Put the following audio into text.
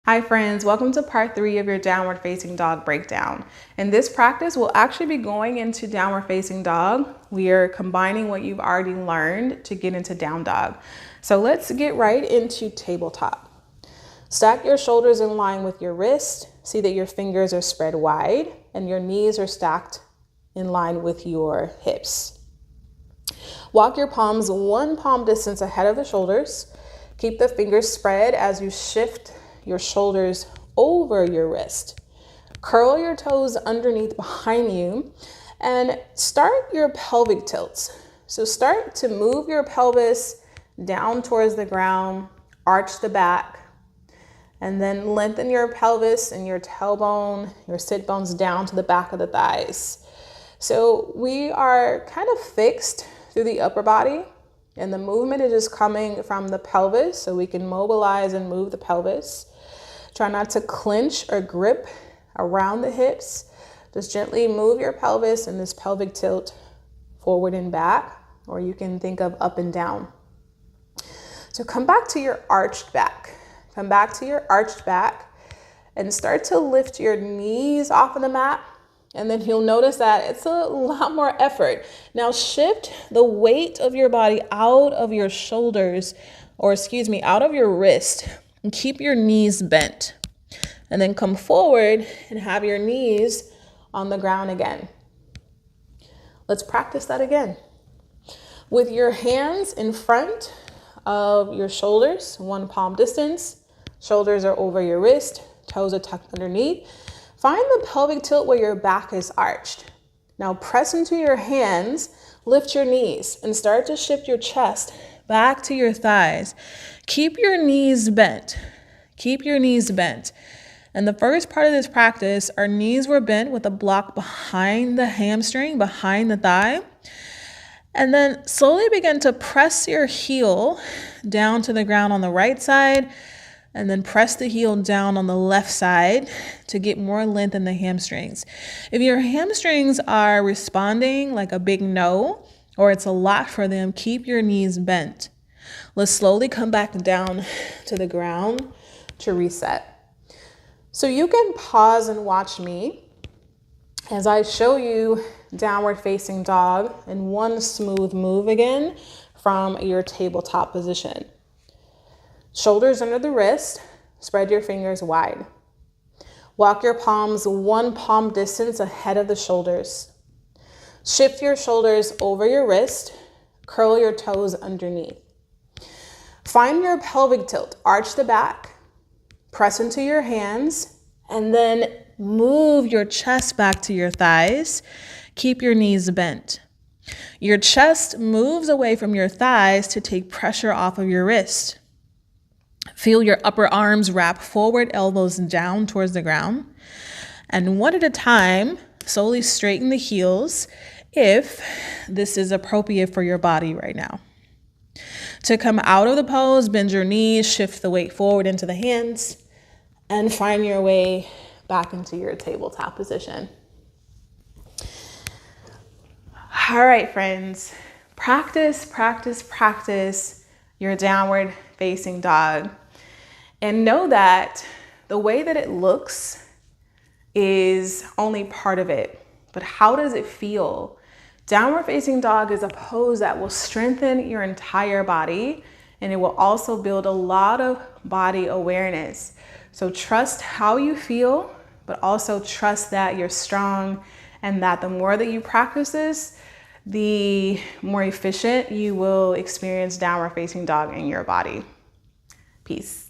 Hi friends, welcome to part 3 of your downward facing dog breakdown. In this practice, we'll actually be going into downward facing dog. We are combining what you've already learned to get into down dog. So let's get right into tabletop. Stack your shoulders in line with your wrist. See that your fingers are spread wide and your knees are stacked in line with your hips. Walk your palms 1 palm distance ahead of the shoulders. Keep the fingers spread as you shift your shoulders over your wrist. Curl your toes underneath behind you and start your pelvic tilts. So start to move your pelvis down towards the ground, arch the back, and then lengthen your pelvis and your tailbone, your sit bones down to the back of the thighs. So we are kind of fixed through the upper body, and the movement is just coming from the pelvis, so we can mobilize and move the pelvis. Try not to clench or grip around the hips. Just gently move your pelvis in this pelvic tilt forward and back, or you can think of up and down. So come back to your arched back. Come back to your arched back and start to lift your knees off of the mat. And then you'll notice that it's a lot more effort. Now shift the weight of your body out of your shoulders, or out of your wrist, and keep your knees bent. And then come forward and have your knees on the ground again. Let's practice that again. With your hands in front of your shoulders, 1 palm distance, shoulders are over your wrist, toes are tucked underneath. Find the pelvic tilt where your back is arched. Now press into your hands, lift your knees, and start to shift your chest back to your thighs. Keep your knees bent. Keep your knees bent. And the first part of this practice, our knees were bent with a block behind the hamstring, behind the thigh. And then slowly begin to press your heel down to the ground on the right side, and then press the heel down on the left side to get more length in the hamstrings. If your hamstrings are responding like a big no, or it's a lot for them, keep your knees bent. Let's slowly come back down to the ground to reset. So you can pause and watch me as I show you downward facing dog in one smooth move again from your tabletop position. Shoulders under the wrist, spread your fingers wide. Walk your palms 1 palm distance ahead of the shoulders. Shift your shoulders over your wrist, curl your toes underneath. Find your pelvic tilt, arch the back, press into your hands, and then move your chest back to your thighs. Keep your knees bent. Your chest moves away from your thighs to take pressure off of your wrist. Feel your upper arms wrap forward, elbows down towards the ground. And one at a time, slowly straighten the heels if this is appropriate for your body right now. To come out of the pose, bend your knees, shift the weight forward into the hands, and find your way back into your tabletop position. All right, friends, practice, practice, practice your downward facing dog. And know that the way that it looks is only part of it, but how does it feel? Downward facing dog is a pose that will strengthen your entire body, and it will also build a lot of body awareness. So trust how you feel, but also trust that you're strong, and that the more that you practice this, the more efficient you will experience downward facing dog in your body. Peace.